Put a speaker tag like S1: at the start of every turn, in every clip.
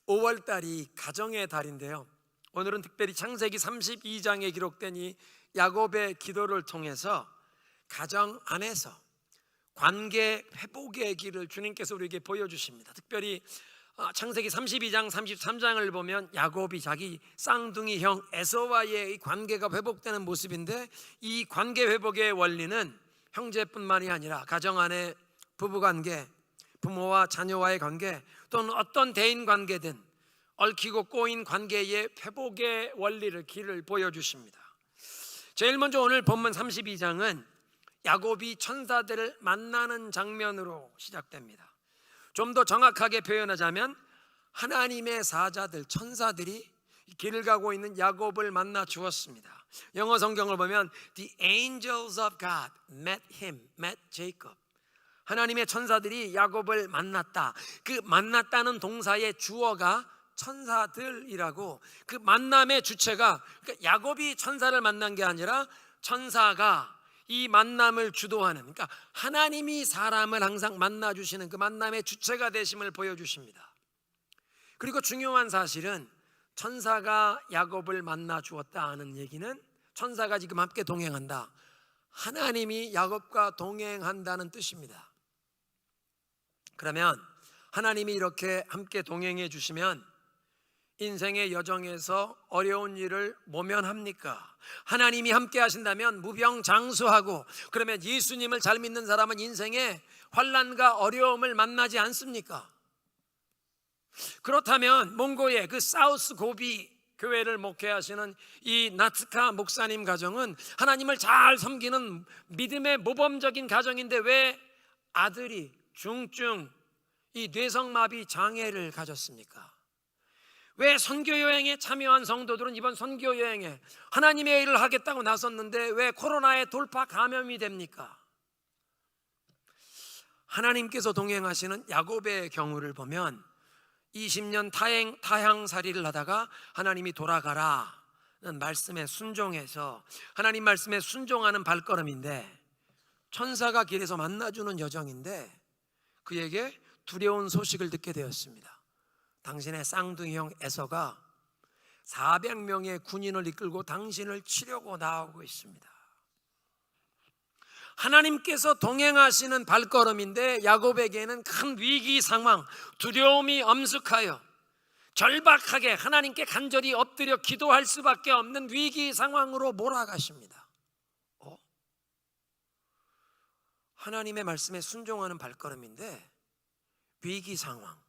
S1: 5월달이 가정의 달인데요, 오늘은 특별히 창세기 32장에 기록된 이 야곱의 기도를 통해서 가정 안에서 관계 회복의 길을 주님께서 우리에게 보여주십니다. 특별히 창세기 32장 33장을 보면 야곱이 자기 쌍둥이 형 에서와의 관계가 회복되는 모습인데, 이 관계 회복의 원리는 형제뿐만이 아니라 가정 안의 부부관계, 부모와 자녀와의 관계, 또는 어떤 대인 관계든 얽히고 꼬인 관계의 회복의 원리를, 길을 보여주십니다. 제일 먼저 오늘 본문 32장은 야곱이 천사들을 만나는 장면으로 시작됩니다. 좀 더 정확하게 표현하자면 하나님의 사자들, 천사들이 길을 가고 있는 야곱을 만나 주었습니다. 영어 성경을 보면 The angels of God met him, met Jacob. 하나님의 천사들이 야곱을 만났다. 그 만났다는 동사의 주어가 천사들이라고, 그 만남의 주체가, 그러니까 야곱이 천사를 만난 게 아니라 천사가 이 만남을 주도하는, 그러니까 하나님이 사람을 항상 만나주시는 그 만남의 주체가 되심을 보여주십니다. 그리고 중요한 사실은 천사가 야곱을 만나 주었다 하는 얘기는 천사가 지금 함께 동행한다, 하나님이 야곱과 동행한다는 뜻입니다. 그러면 하나님이 이렇게 함께 동행해 주시면 인생의 여정에서 어려운 일을 모면합니까? 하나님이 함께 하신다면 무병장수하고, 그러면 예수님을 잘 믿는 사람은 인생에 환난과 어려움을 만나지 않습니까? 그렇다면 몽고의 그 사우스 고비 교회를 목회하시는 이 나츠카 목사님 가정은 하나님을 잘 섬기는 믿음의 모범적인 가정인데, 왜 아들이 중증 이 뇌성마비 장애를 가졌습니까? 왜 선교여행에 참여한 성도들은 이번 선교여행에 하나님의 일을 하겠다고 나섰는데 왜 코로나에 돌파 감염이 됩니까? 하나님께서 동행하시는 야곱의 경우를 보면 20년 타향살이를 하다가 하나님이 돌아가라는 말씀에 순종해서, 하나님 말씀에 순종하는 발걸음인데, 천사가 길에서 만나주는 여정인데 그에게 두려운 소식을 듣게 되었습니다. 당신의 쌍둥이 형 에서가 400명의 군인을 이끌고 당신을 치려고 나오고 있습니다. 하나님께서 동행하시는 발걸음인데 야곱에게는 큰 위기 상황, 두려움이 엄습하여 절박하게 하나님께 간절히 엎드려 기도할 수밖에 없는 위기 상황으로 몰아가십니다. 하나님의 말씀에 순종하는 발걸음인데 위기 상황,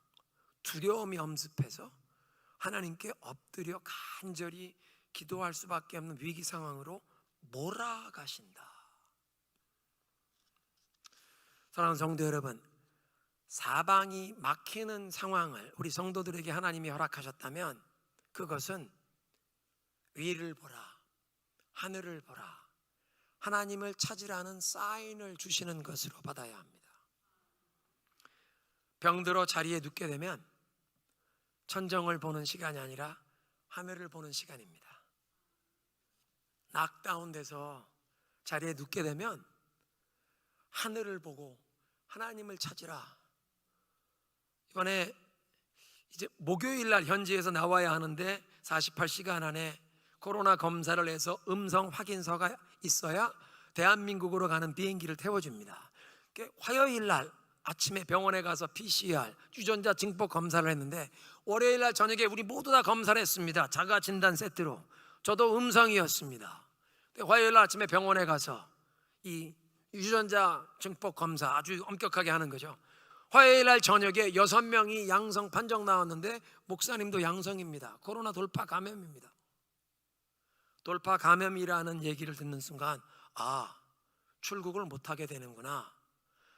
S1: 두려움이 엄습해서 하나님께 엎드려 간절히 기도할 수밖에 없는 위기 상황으로 몰아가신다. 사랑하는 성도 여러분, 사방이 막히는 상황을 우리 성도들에게 하나님이 허락하셨다면 그것은 위를 보라, 하늘을 보라, 하나님을 찾으라는 사인을 주시는 것으로 받아야 합니다. 병들어 자리에 눕게 되면 천정을 보는 시간이 아니라 하늘을 보는 시간입니다. 낙다운돼서 자리에 눕게 되면 하늘을 보고 하나님을 찾으라. 이번에 이제 목요일 날 현지에서 나와야 하는데 48시간 안에 코로나 검사를 해서 음성 확인서가 있어야 대한민국으로 가는 비행기를 태워줍니다. 화요일 날 아침에 병원에 가서 PCR 유전자 증폭 검사를 했는데 월요일 날 저녁에 우리 모두 다 검사를 했습니다. 자가 진단 세트로. 저도 음성이었습니다. 화요일 날 아침에 병원에 가서 이 유전자 증폭 검사 아주 엄격하게 하는 거죠. 화요일 날 저녁에 6명이 양성 판정 나왔는데 목사님도 양성입니다. 코로나 돌파 감염입니다. 돌파 감염이라는 얘기를 듣는 순간, 출국을 못하게 되는구나,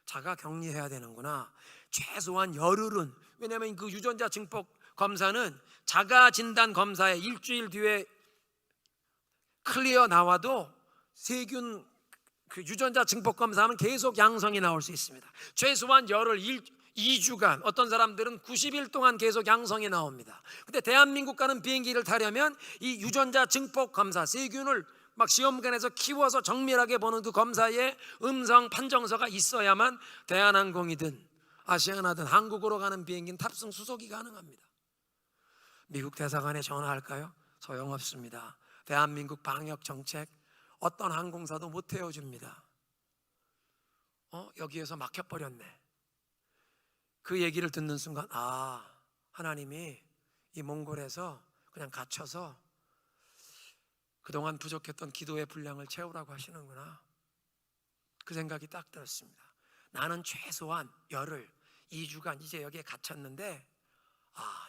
S1: 자가 격리해야 되는구나. 최소한 열흘은, 왜냐하면 그 유전자 증폭 검사는 자가 진단 검사에 일주일 뒤에 클리어 나와도 세균 그 유전자 증폭 검사하면 계속 양성이 나올 수 있습니다. 최소한 열흘, 2주간, 어떤 사람들은 90일 동안 계속 양성이 나옵니다. 근데 대한민국 가는 비행기를 타려면 이 유전자 증폭 검사, 세균을 막 시험관에서 키워서 정밀하게 보는 그 검사에 음성 판정서가 있어야만 대한항공이든 아시아나든 한국으로 가는 비행기는 탑승 수속이 가능합니다. 미국 대사관에 전화할까요? 소용없습니다. 대한민국 방역 정책 어떤 항공사도 못 태워줍니다. 여기에서 막혀버렸네. 그 얘기를 듣는 순간 하나님이 이 몽골에서 그냥 갇혀서 그동안 부족했던 기도의 분량을 채우라고 하시는구나. 그 생각이 딱 들었습니다. 나는 최소한 열흘 2주간 이제 여기에 갇혔는데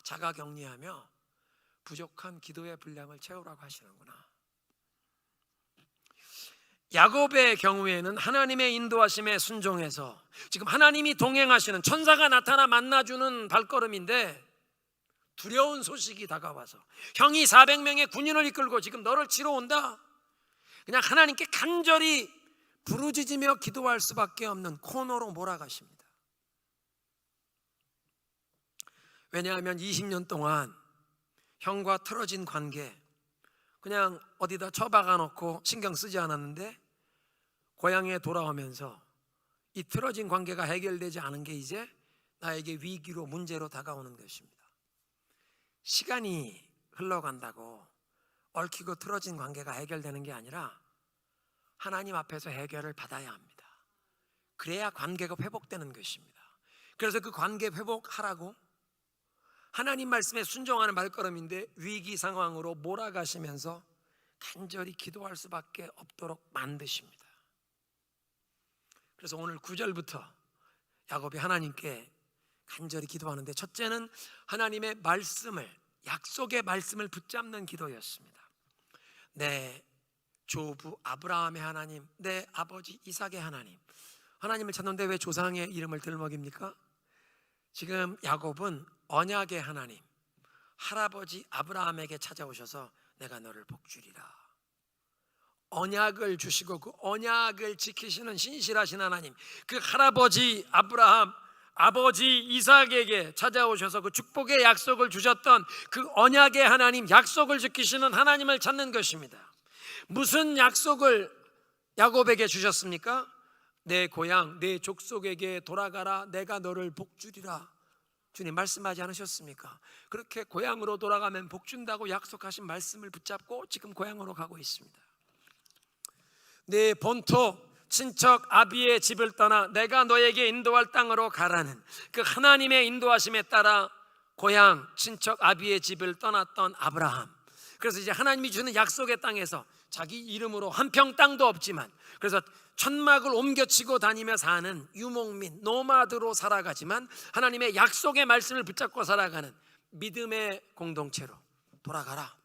S1: 자가격리하며 부족한 기도의 분량을 채우라고 하시는구나. 야곱의 경우에는 하나님의 인도하심에 순종해서 지금 하나님이 동행하시는 천사가 나타나 만나주는 발걸음인데 두려운 소식이 다가와서 형이 400명의 군인을 이끌고 지금 너를 치러 온다. 그냥 하나님께 간절히 부르짖으며 기도할 수밖에 없는 코너로 몰아가십니다. 왜냐하면 20년 동안 형과 틀어진 관계 그냥 어디다 처박아 놓고 신경 쓰지 않았는데 고향에 돌아오면서 이 틀어진 관계가 해결되지 않은 게 이제 나에게 위기로 문제로 다가오는 것입니다. 시간이 흘러간다고 얽히고 틀어진 관계가 해결되는 게 아니라 하나님 앞에서 해결을 받아야 합니다. 그래야 관계가 회복되는 것입니다. 그래서 그 관계 회복하라고 하나님 말씀에 순종하는 발걸음인데 위기 상황으로 몰아가시면서 간절히 기도할 수밖에 없도록 만드십니다. 그래서 오늘 9절부터 야곱이 하나님께 간절히 기도하는데 첫째는 하나님의 말씀을, 약속의 말씀을 붙잡는 기도였습니다. 내 조부 아브라함의 하나님, 내 아버지 이삭의 하나님, 하나님을 찾는데 왜 조상의 이름을 들먹입니까? 지금 야곱은 언약의 하나님, 할아버지 아브라함에게 찾아오셔서 내가 너를 복주리라, 언약을 주시고 그 언약을 지키시는 신실하신 하나님, 그 할아버지 아브라함, 아버지 이삭에게 찾아오셔서 그 축복의 약속을 주셨던 그 언약의 하나님, 약속을 지키시는 하나님을 찾는 것입니다. 무슨 약속을 야곱에게 주셨습니까? 내 고향, 내 족속에게 돌아가라, 내가 너를 복주리라. 주님 말씀하지 않으셨습니까? 그렇게 고향으로 돌아가면 복준다고 약속하신 말씀을 붙잡고 지금 고향으로 가고 있습니다. 내 본토 친척 아비의 집을 떠나 내가 너에게 인도할 땅으로 가라는 그 하나님의 인도하심에 따라 고향 친척 아비의 집을 떠났던 아브라함, 그래서 이제 하나님이 주는 약속의 땅에서 자기 이름으로 한 평 땅도 없지만 그래서 천막을 옮겨치고 다니며 사는 유목민 노마드로 살아가지만 하나님의 약속의 말씀을 붙잡고 살아가는 믿음의 공동체로 돌아가라.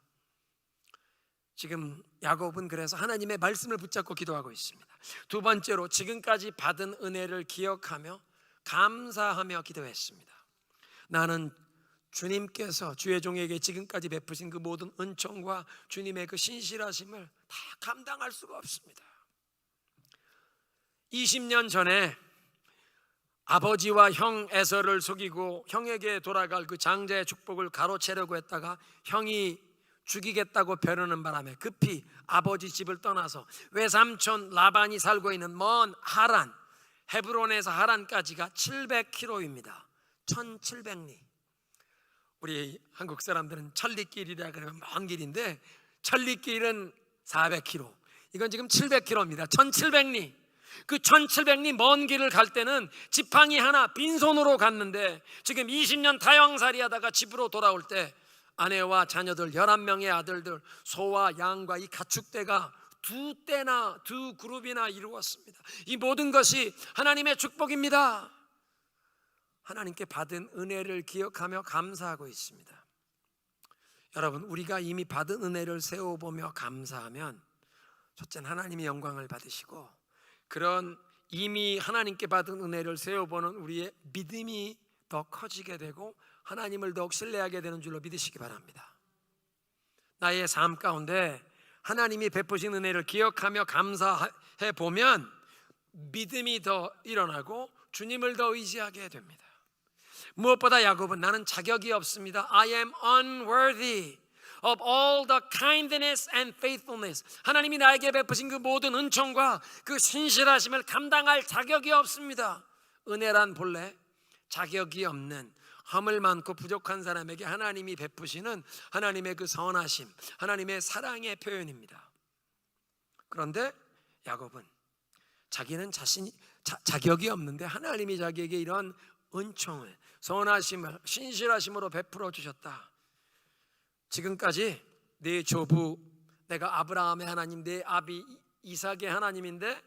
S1: 지금 야곱은 그래서 하나님의 말씀을 붙잡고 기도하고 있습니다. 두 번째로 지금까지 받은 은혜를 기억하며 감사하며 기도했습니다. 나는 주님께서 주의 종에게 지금까지 베푸신 그 모든 은총과 주님의 그 신실하심을 다 감당할 수가 없습니다. 20년 전에 아버지와 형 에서를 속이고 형에게 돌아갈 그 장자의 축복을 가로채려고 했다가 형이 죽이겠다고 벼르는 바람에 급히 아버지 집을 떠나서 외삼촌 라반이 살고 있는 먼 하란, 헤브론에서 하란까지가 700km입니다. 1700리. 우리 한국 사람들은 천리길이라 그러면 먼 길인데 천리길은 400km, 이건 지금 700km입니다. 1700리. 그 1700리 먼 길을 갈 때는 지팡이 하나 빈손으로 갔는데 지금 20년 타영살이 하다가 집으로 돌아올 때 아내와 자녀들 11명의 아들들, 소와 양과 이 가축대가 두 떼나 두 그룹이나 이루었습니다. 이 모든 것이 하나님의 축복입니다. 하나님께 받은 은혜를 기억하며 감사하고 있습니다. 여러분, 우리가 이미 받은 은혜를 세워보며 감사하면 첫째는 하나님의 영광을 받으시고 그런 이미 하나님께 받은 은혜를 세워보는 우리의 믿음이 더 커지게 되고 하나님을 더욱 신뢰하게 되는 줄로 믿으시기 바랍니다. 나의 삶 가운데 하나님이 베푸신 은혜를 기억하며 감사해 보면 믿음이 더 일어나고 주님을 더 의지하게 됩니다. 무엇보다 야곱은 나는 자격이 없습니다. I am unworthy of all the kindness and faithfulness. 하나님이 나에게 베푸신 그 모든 은총과 그 신실하심을 감당할 자격이 없습니다. 은혜란 본래 자격이 없는 허물 많고 부족한 사람에게 하나님이 베푸시는 하나님의 그 선하심, 하나님의 사랑의 표현입니다. 그런데 야곱은 자기는 자격이 없는데 하나님이 자기에게 이런 은총을, 선하심을, 신실하심으로 베풀어 주셨다. 지금까지 네 조부, 내가 아브라함의 하나님, 내 아비 이삭의 하나님인데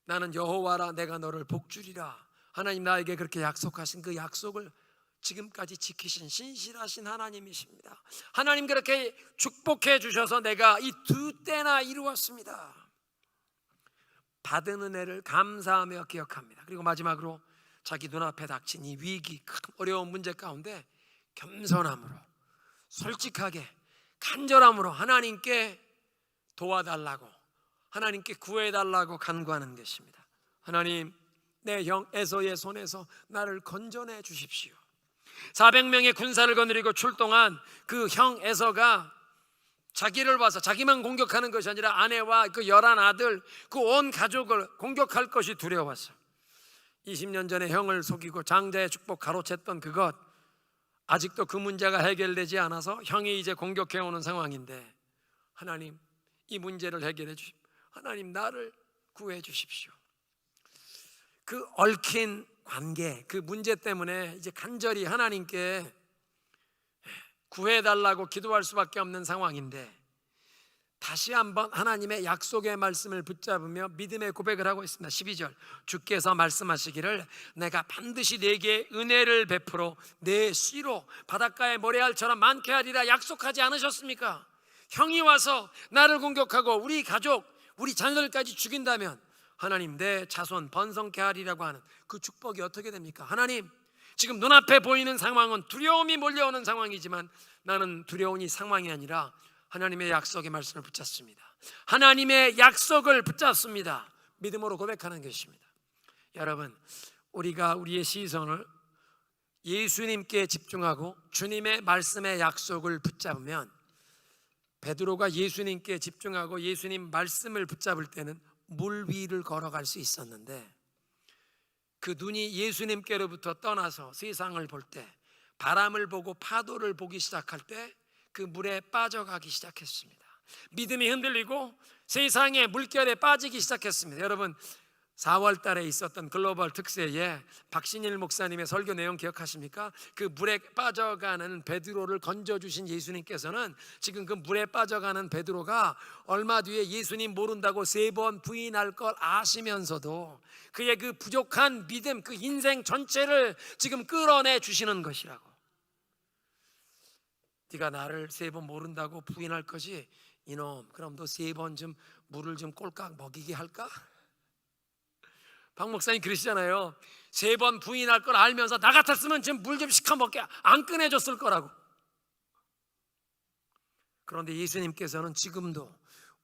S1: 나는 여호와라, 내가 너를 복주리라. 하나님 나에게 그렇게 약속하신 그 약속을 지금까지 지키신 신실하신 하나님이십니다. 하나님 그렇게 축복해 주셔서 내가 이 두 때나 이루었습니다. 받은 은혜를 감사하며 기억합니다. 그리고 마지막으로 자기 눈앞에 닥친 이 위기, 큰 어려운 문제 가운데 겸손함으로, 솔직하게, 간절함으로 하나님께 도와달라고, 하나님께 구해달라고 간구하는 것입니다. 하나님, 내 형 에서의 손에서 나를 건져내 주십시오. 400명의 군사를 거느리고 출동한 그 형 에서가 자기를 봐서 자기만 공격하는 것이 아니라 아내와 그 11 아들, 그 온 가족을 공격할 것이 두려워서 20년 전에 형을 속이고 장자의 축복 가로챘던 그것, 아직도 그 문제가 해결되지 않아서 형이 이제 공격해오는 상황인데 하나님, 이 문제를 해결해 주십시오. 하나님, 나를 구해 주십시오. 그 얽힌 관계, 그 문제 때문에 이제 간절히 하나님께 구해달라고 기도할 수밖에 없는 상황인데 다시 한번 하나님의 약속의 말씀을 붙잡으며 믿음의 고백을 하고 있습니다. 12절, 주께서 말씀하시기를 내가 반드시 네게 은혜를 베풀어 내 씨로 바닷가의 모래알처럼 많게 하리라 약속하지 않으셨습니까? 형이 와서 나를 공격하고 우리 가족, 우리 자녀들까지 죽인다면 하나님, 내 자손 번성케 하리라고 하는 그 축복이 어떻게 됩니까? 하나님, 지금 눈앞에 보이는 상황은 두려움이 몰려오는 상황이지만 나는 두려운 이 상황이 아니라 하나님의 약속의 말씀을 붙잡습니다. 하나님의 약속을 붙잡습니다. 믿음으로 고백하는 것입니다. 여러분, 우리가 우리의 시선을 예수님께 집중하고 주님의 말씀의 약속을 붙잡으면, 베드로가 예수님께 집중하고 예수님 말씀을 붙잡을 때는 물 위를 걸어갈 수 있었는데 그 눈이 예수님께로부터 떠나서 세상을 볼 때, 바람을 보고 파도를 보기 시작할 때 그 물에 빠져가기 시작했습니다. 믿음이 흔들리고 세상의 물결에 빠지기 시작했습니다. 여러분, 4월 달에 있었던 글로벌 특세에 박신일 목사님의 설교 내용 기억하십니까? 그 물에 빠져가는 베드로를 건져주신 예수님께서는 지금 그 물에 빠져가는 베드로가 얼마 뒤에 예수님 모른다고 3번 부인할 걸 아시면서도 그의 그 부족한 믿음, 그 인생 전체를 지금 끌어내 주시는 것이라고. 네가 나를 3번 모른다고 부인할 것이, 이놈, 그럼 너 3번 좀 물을 좀 꼴깍 먹이게 할까? 박 목사님 그러시잖아요. 3번 부인할 걸 알면서 나 같았으면 지금 물 좀 시커멓게 안 꺼내줬을 거라고. 그런데 예수님께서는 지금도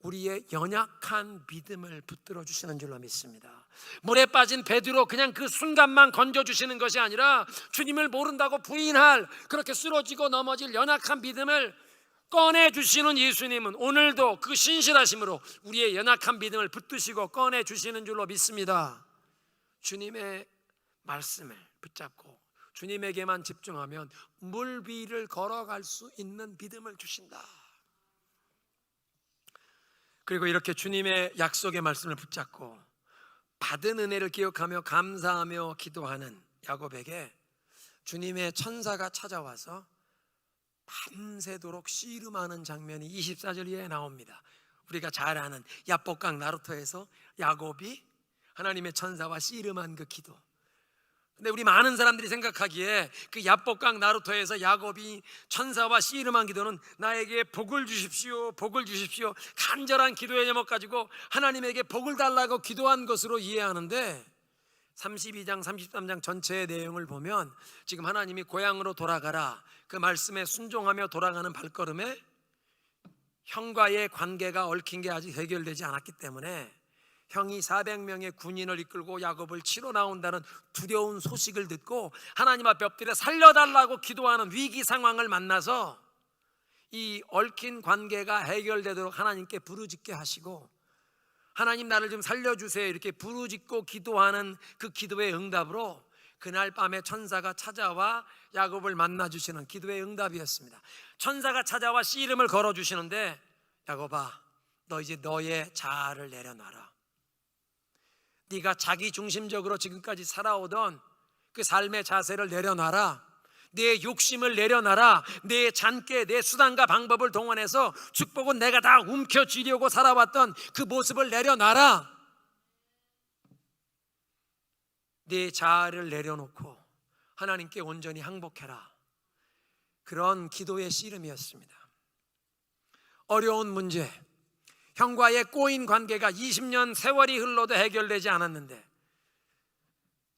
S1: 우리의 연약한 믿음을 붙들어 주시는 줄로 믿습니다. 물에 빠진 베드로 그냥 그 순간만 건져주시는 것이 아니라 주님을 모른다고 부인할, 그렇게 쓰러지고 넘어질 연약한 믿음을 꺼내주시는 예수님은 오늘도 그 신실하심으로 우리의 연약한 믿음을 붙드시고 꺼내주시는 줄로 믿습니다. 주님의 말씀을 붙잡고 주님에게만 집중하면 물 위를 걸어갈 수 있는 믿음을 주신다. 그리고 이렇게 주님의 약속의 말씀을 붙잡고 받은 은혜를 기억하며 감사하며 기도하는 야곱에게 주님의 천사가 찾아와서 밤새도록 씨름하는 장면이 24절 이하에 나옵니다. 우리가 잘 아는 야복강 나루토에서 야곱이 하나님의 천사와 씨름한 그 기도. 근데 우리 많은 사람들이 생각하기에 그 야복강 나루토에서 야곱이 천사와 씨름한 기도는 나에게 복을 주십시오, 복을 주십시오, 간절한 기도의 제목 가지고 하나님에게 복을 달라고 기도한 것으로 이해하는데 32장 33장 전체의 내용을 보면 지금 하나님이 고향으로 돌아가라, 그 말씀에 순종하며 돌아가는 발걸음에 형과의 관계가 얽힌 게 아직 해결되지 않았기 때문에 형이 400명의 군인을 이끌고 야곱을 치러 나온다는 두려운 소식을 듣고 하나님 앞에 엎드려 살려달라고 기도하는 위기 상황을 만나서 이 얽힌 관계가 해결되도록 하나님께 부르짖게 하시고, 하나님 나를 좀 살려주세요 이렇게 부르짖고 기도하는 그 기도의 응답으로 그날 밤에 천사가 찾아와 야곱을 만나주시는 기도의 응답이었습니다. 천사가 찾아와 씨 이름을 걸어주시는데, 야곱아, 너 이제 너의 자아를 내려놔라. 네가 자기 중심적으로 지금까지 살아오던 그 삶의 자세를 내려놔라. 내 욕심을 내려놔라. 내 잔꾀, 내 수단과 방법을 동원해서 축복은 내가 다 움켜쥐려고 살아왔던 그 모습을 내려놔라. 내 자아를 내려놓고 하나님께 온전히 항복해라. 그런 기도의 씨름이었습니다. 어려운 문제, 형과의 꼬인 관계가 20년 세월이 흘러도 해결되지 않았는데,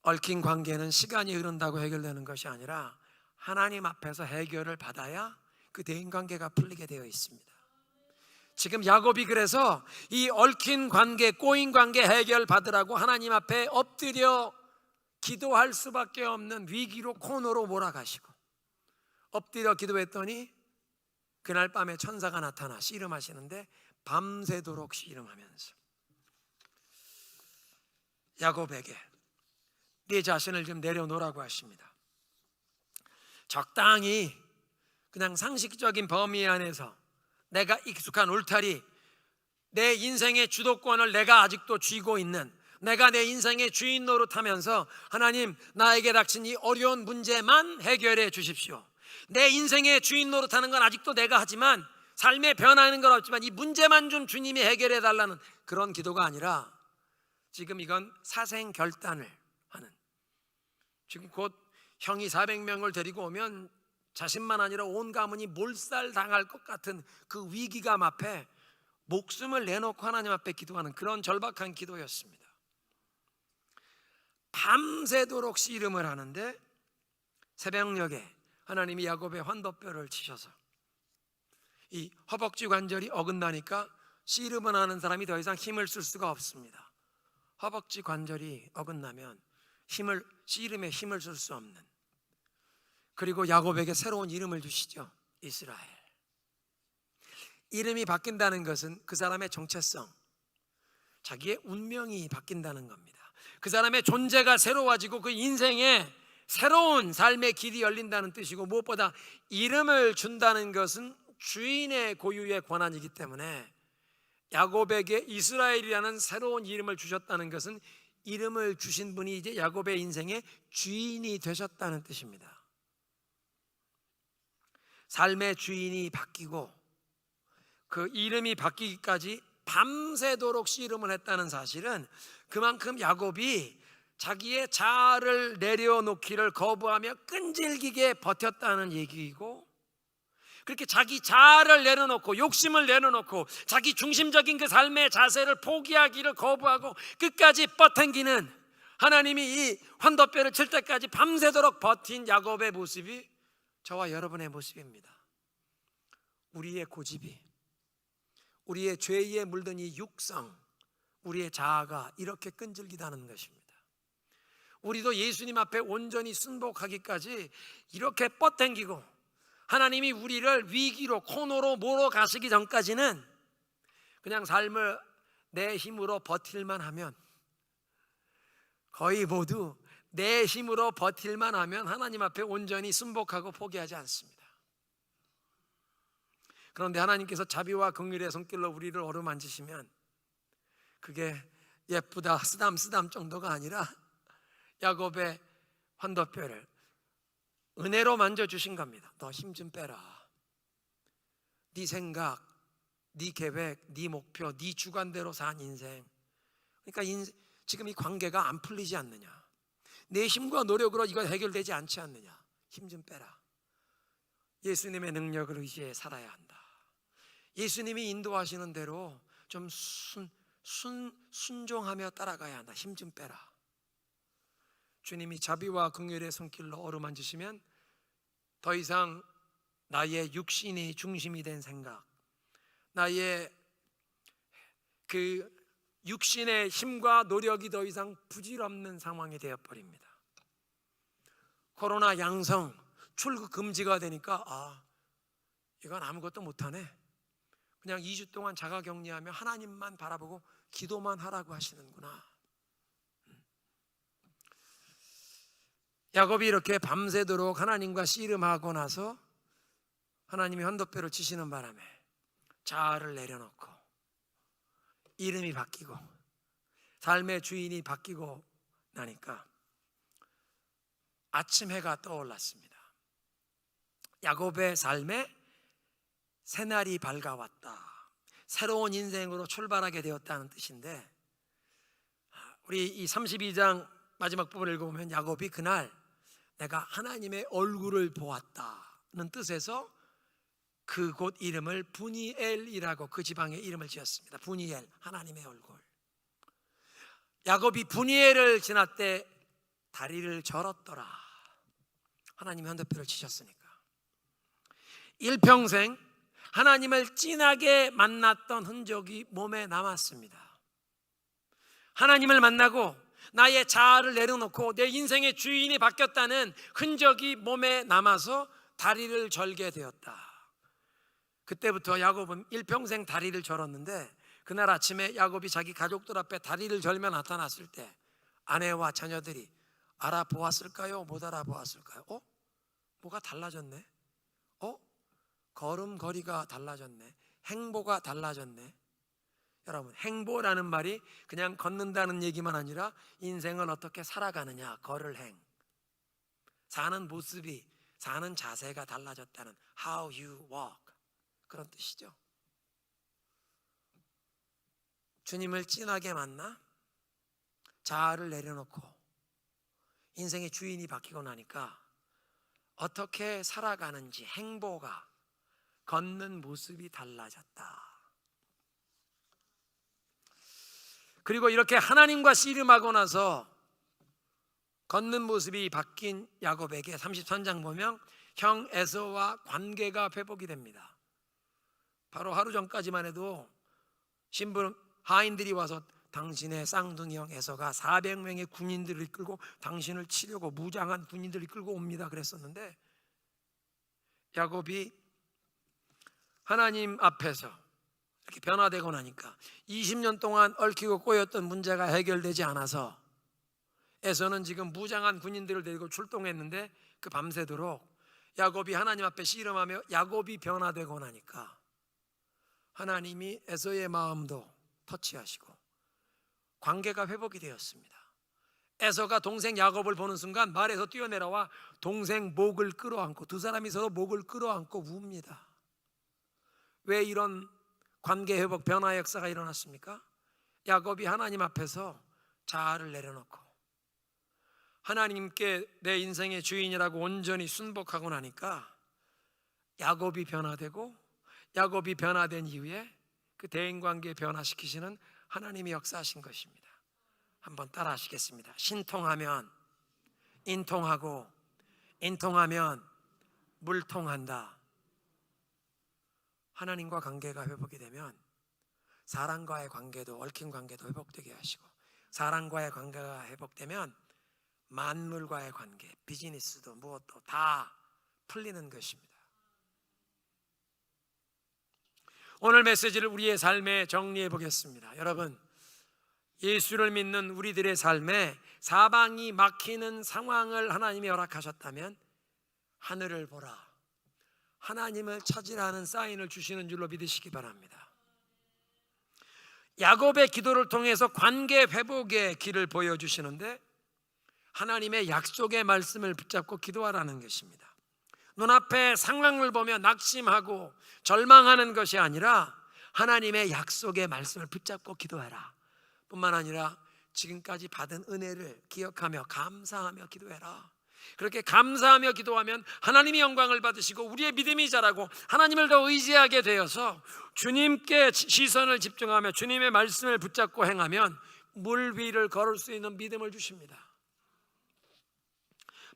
S1: 얽힌 관계는 시간이 흐른다고 해결되는 것이 아니라 하나님 앞에서 해결을 받아야 그 대인관계가 풀리게 되어 있습니다. 지금 야곱이 그래서 이 얽힌 관계, 꼬인 관계 해결 받으라고 하나님 앞에 엎드려 기도할 수밖에 없는 위기로, 코너로 몰아가시고 엎드려 기도했더니 그날 밤에 천사가 나타나 씨름하시는데 밤새도록 씨름하면서 야곱에게 네 자신을 좀 내려놓으라고 하십니다. 적당히 그냥 상식적인 범위 안에서 내가 익숙한 울타리, 내 인생의 주도권을 내가 아직도 쥐고 있는, 내가 내 인생의 주인 노릇하면서 하나님, 나에게 닥친 이 어려운 문제만 해결해 주십시오. 내 인생의 주인 노릇하는 건 아직도 내가 하지만, 삶에 변하는 건 없지만 이 문제만 좀 주님이 해결해 달라는 그런 기도가 아니라, 지금 이건 사생 결단을 하는, 지금 곧 형이 400명을 데리고 오면 자신만 아니라 온 가문이 몰살당할 것 같은 그 위기감 앞에 목숨을 내놓고 하나님 앞에 기도하는 그런 절박한 기도였습니다. 밤새도록 씨름을 하는데 새벽녘에 하나님이 야곱의 환도뼈를 치셔서 이 허벅지 관절이 어긋나니까 씨름을 하는 사람이 더 이상 힘을 쓸 수가 없습니다. 허벅지 관절이 어긋나면 씨름에 힘을 쓸 수 없는, 그리고 야곱에게 새로운 이름을 주시죠. 이스라엘. 이름이 바뀐다는 것은 그 사람의 정체성, 자기의 운명이 바뀐다는 겁니다. 그 사람의 존재가 새로워지고 그 인생에 새로운 삶의 길이 열린다는 뜻이고, 무엇보다 이름을 준다는 것은 주인의 고유의 권한이기 때문에 야곱에게 이스라엘이라는 새로운 이름을 주셨다는 것은 이름을 주신 분이 이제 야곱의 인생의 주인이 되셨다는 뜻입니다. 삶의 주인이 바뀌고 그 이름이 바뀌기까지 밤새도록 씨름을 했다는 사실은 그만큼 야곱이 자기의 자아를 내려놓기를 거부하며 끈질기게 버텼다는 얘기이고, 그렇게 자기 자아를 내려놓고 욕심을 내려놓고 자기 중심적인 그 삶의 자세를 포기하기를 거부하고 끝까지 뻗당기는, 하나님이 이 환도뼈를 칠 때까지 밤새도록 버틴 야곱의 모습이 저와 여러분의 모습입니다. 우리의 고집이, 우리의 죄에 물든 이 육성, 우리의 자아가 이렇게 끈질기다는 것입니다. 우리도 예수님 앞에 온전히 순복하기까지 이렇게 뻗당기고 하나님이 우리를 위기로, 코너로 몰아가시기 전까지는 그냥 삶을 내 힘으로 버틸만 하면, 거의 모두 내 힘으로 버틸만 하면 하나님 앞에 온전히 순복하고 포기하지 않습니다. 그런데 하나님께서 자비와 긍휼의 손길로 우리를 어루만지시면 그게 예쁘다 쓰담쓰담 정도가 아니라 야곱의 환도뼈를 은혜로 만져주신 겁니다. 너 힘 좀 빼라. 네 생각, 네 계획, 네 목표, 네 주관대로 산 인생, 그러니까 지금 이 관계가 안 풀리지 않느냐, 내 힘과 노력으로 이거 해결되지 않지 않느냐, 힘 좀 빼라. 예수님의 능력을 의지해 살아야 한다. 예수님이 인도하시는 대로 좀 순종하며 따라가야 한다. 힘 좀 빼라. 주님이 자비와 긍휼의 손길로 어루만지시면 더 이상 나의 육신이 중심이 된 생각, 나의 그 육신의 힘과 노력이 더 이상 부질없는 상황이 되어버립니다. 코로나 양성, 출국 금지가 되니까 이건 아무것도 못하네, 그냥 2주 동안 자가격리하며 하나님만 바라보고 기도만 하라고 하시는구나. 야곱이 이렇게 밤새도록 하나님과 씨름하고 나서 하나님이 헌도뼈를 치시는 바람에 자아를 내려놓고 이름이 바뀌고 삶의 주인이 바뀌고 나니까 아침 해가 떠올랐습니다. 야곱의 삶에 새날이 밝아왔다. 새로운 인생으로 출발하게 되었다는 뜻인데, 우리 이 32장 마지막 부분을 읽어보면 야곱이 그날 내가 하나님의 얼굴을 보았다는 뜻에서 그곳 이름을 분이엘이라고 그 지방의 이름을 지었습니다. 분이엘, 하나님의 얼굴. 야곱이 분이엘을 지났때 다리를 절었더라. 하나님이 헌도뼈를 치셨으니까. 일평생 하나님을 진하게 만났던 흔적이 몸에 남았습니다. 하나님을 만나고 나의 자아를 내려놓고 내 인생의 주인이 바뀌었다는 흔적이 몸에 남아서 다리를 절게 되었다. 그때부터 야곱은 일평생 다리를 절었는데, 그날 아침에 야곱이 자기 가족들 앞에 다리를 절며 나타났을 때 아내와 자녀들이 알아보았을까요? 못 알아보았을까요? 뭐가 달라졌네? 걸음걸이가 달라졌네. 행보가 달라졌네. 여러분, 행보라는 말이 그냥 걷는다는 얘기만 아니라 인생을 어떻게 살아가느냐, 걸을 행, 사는 모습이, 사는 자세가 달라졌다는 how you walk, 그런 뜻이죠. 주님을 진하게 만나 자아를 내려놓고 인생의 주인이 바뀌고 나니까 어떻게 살아가는지, 행보가, 걷는 모습이 달라졌다. 그리고 이렇게 하나님과 씨름하고 나서 걷는 모습이 바뀐 야곱에게 33장 보면 형 에서와 관계가 회복이 됩니다. 바로 하루 전까지만 해도 신분 하인들이 와서 당신의 쌍둥이 형 에서가 400명의 군인들을 이끌고 당신을 치려고 무장한 군인들을 이끌고 옵니다 그랬었는데, 야곱이 하나님 앞에서 이렇게 변화되고 나니까 20년 동안 얽히고 꼬였던 문제가 해결되지 않아서 에서는 지금 무장한 군인들을 데리고 출동했는데, 그 밤새도록 야곱이 하나님 앞에 씨름하며 야곱이 변화되고 나니까 하나님이 에서의 마음도 터치하시고 관계가 회복이 되었습니다. 에서가 동생 야곱을 보는 순간 말에서 뛰어내려와 동생 목을 끌어안고, 두 사람이 서로 목을 끌어안고 웁니다. 왜 이런 관계 회복 변화의 역사가 일어났습니까? 야곱이 하나님 앞에서 자아를 내려놓고 하나님께 내 인생의 주인이라고 온전히 순복하고 나니까 야곱이 변화되고, 야곱이 변화된 이후에 그 대인관계 변화시키시는 하나님이 역사하신 것입니다. 한번 따라 하시겠습니다. 신통하면 인통하고, 인통하면 물통한다. 하나님과 관계가 회복이 되면 사람과의 관계도, 얽힌 관계도 회복되게 하시고, 사람과의 관계가 회복되면 만물과의 관계, 비즈니스도 무엇도 다 풀리는 것입니다. 오늘 메시지를 우리의 삶에 정리해 보겠습니다. 여러분, 예수를 믿는 우리들의 삶에 사방이 막히는 상황을 하나님이 허락하셨다면 하늘을 보라, 하나님을 찾으라는 사인을 주시는 줄로 믿으시기 바랍니다. 야곱의 기도를 통해서 관계 회복의 길을 보여주시는데, 하나님의 약속의 말씀을 붙잡고 기도하라는 것입니다. 눈앞에 상황을 보며 낙심하고 절망하는 것이 아니라 하나님의 약속의 말씀을 붙잡고 기도해라. 뿐만 아니라 지금까지 받은 은혜를 기억하며 감사하며 기도해라. 그렇게 감사하며 기도하면 하나님이 영광을 받으시고 우리의 믿음이 자라고 하나님을 더 의지하게 되어서 주님께 시선을 집중하며 주님의 말씀을 붙잡고 행하면 물 위를 걸을 수 있는 믿음을 주십니다.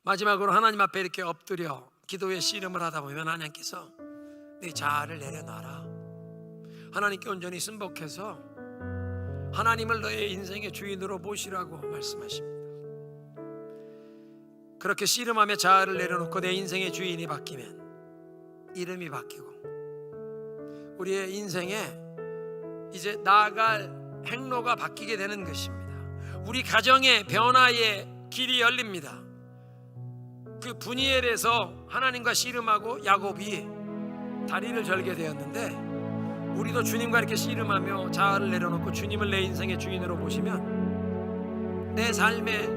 S1: 마지막으로 하나님 앞에 이렇게 엎드려 기도의 씨름을 하다 보면 하나님께서 네 자아를 내려놔라, 하나님께 온전히 순복해서 하나님을 너의 인생의 주인으로 모시라고 말씀하십니다. 그렇게 씨름하며 자아를 내려놓고 내 인생의 주인이 바뀌면 이름이 바뀌고 우리의 인생에 이제 나아갈 행로가 바뀌게 되는 것입니다. 우리 가정의 변화의 길이 열립니다. 그 분이엘에서 하나님과 씨름하고 야곱이 다리를 절게 되었는데, 우리도 주님과 이렇게 씨름하며 자아를 내려놓고 주님을 내 인생의 주인으로 보시면 내 삶에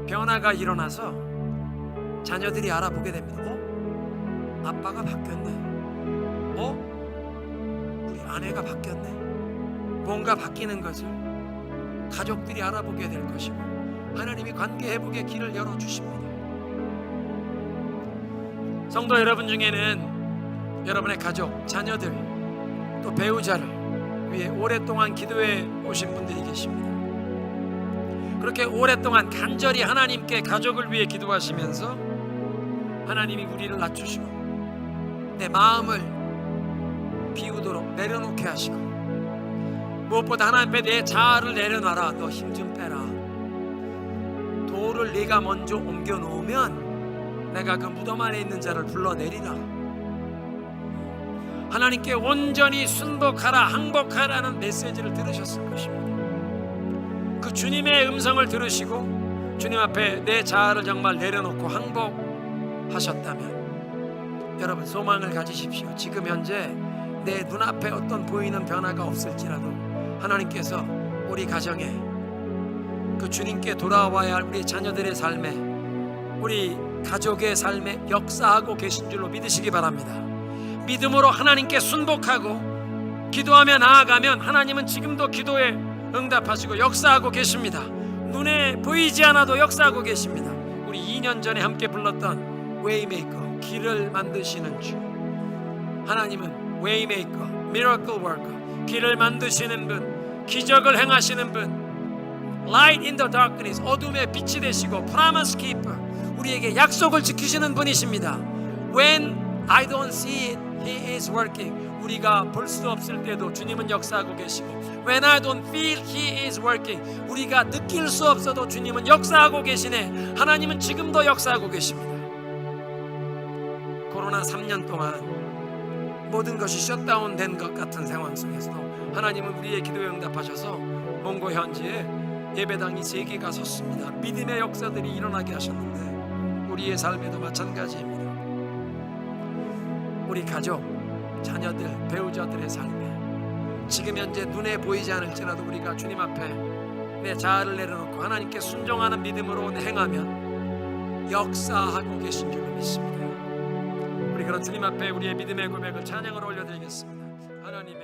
S1: 변화가 일어나서 자녀들이 알아보게 됩니다. 아빠가 바뀌었네. 우리 아내가 바뀌었네. 뭔가 바뀌는 것을 가족들이 알아보게 될 것이고, 하나님이 관계 회복의 길을 열어주십니다. 성도 여러분 중에는 여러분의 가족, 자녀들, 또 배우자를 위해 오랫동안 기도해 오신 분들이 계십니다. 그렇게 오랫동안 간절히 하나님께 가족을 위해 기도하시면서 하나님이 우리를 낮추시고 내 마음을 비우도록 내려놓게 하시고, 무엇보다 하나님 앞에 내 자아를 내려놔라. 너 힘 좀 빼라. 돌을 네가 먼저 옮겨 놓으면 내가 그 무덤 안에 있는 자를 불러내리라. 하나님께 온전히 순복하라, 항복하라는 메시지를 들으셨을 것입니다. 그 주님의 음성을 들으시고 주님 앞에 내 자아를 정말 내려놓고 항복하셨다면 여러분 소망을 가지십시오. 지금 현재 내 눈앞에 어떤 보이는 변화가 없을지라도 하나님께서 우리 가정에, 그 주님께 돌아와야 할 우리 자녀들의 삶에, 우리 가족의 삶에 역사하고 계신 줄로 믿으시기 바랍니다. 믿음으로 하나님께 순복하고 기도하며 나아가면 하나님은 지금도 기도에 응답하시고 역사하고 계십니다. 눈에 보이지 않아도 역사하고 계십니다. 우리 2년 전에 함께 불렀던 웨이메이커, 길을 만드시는 주. 하나님은 웨이메이커, 미러클 워커, 길을 만드시는 분, 기적을 행하시는 분, Light in the darkness, 어둠의 빛이 되시고 Promise keeper, 우리에게 약속을 지키시는 분이십니다. When I don't see it, He is working. 우리가 볼 수 없을 때도 주님은 역사하고 계시고, When I don't feel, He is working. 우리가 느낄 수 없어도 주님은 역사하고 계시네. 하나님은 지금도 역사하고 계십니다. 코로나 3년 동안 모든 것이 셧다운 된 것 같은 상황 속에서도 하나님은 우리의 기도에 응답하셔서 몽고 현지에 예배당이 3개가 섰습니다. 믿음의 역사들이 일어나게 하셨는데 우리의 삶에도 마찬가지입니다. 우리 가족, 자녀들, 배우자들의 삶에 지금 현재 눈에 보이지 않을지라도 우리가 주님 앞에 내 자아를 내려놓고 하나님께 순종하는 믿음으로 행하면 역사하고 계신 줄로 믿습니다. 우리 그런 주님 앞에 우리의 믿음의 고백을 찬양으로 올려드리겠습니다. 하나님의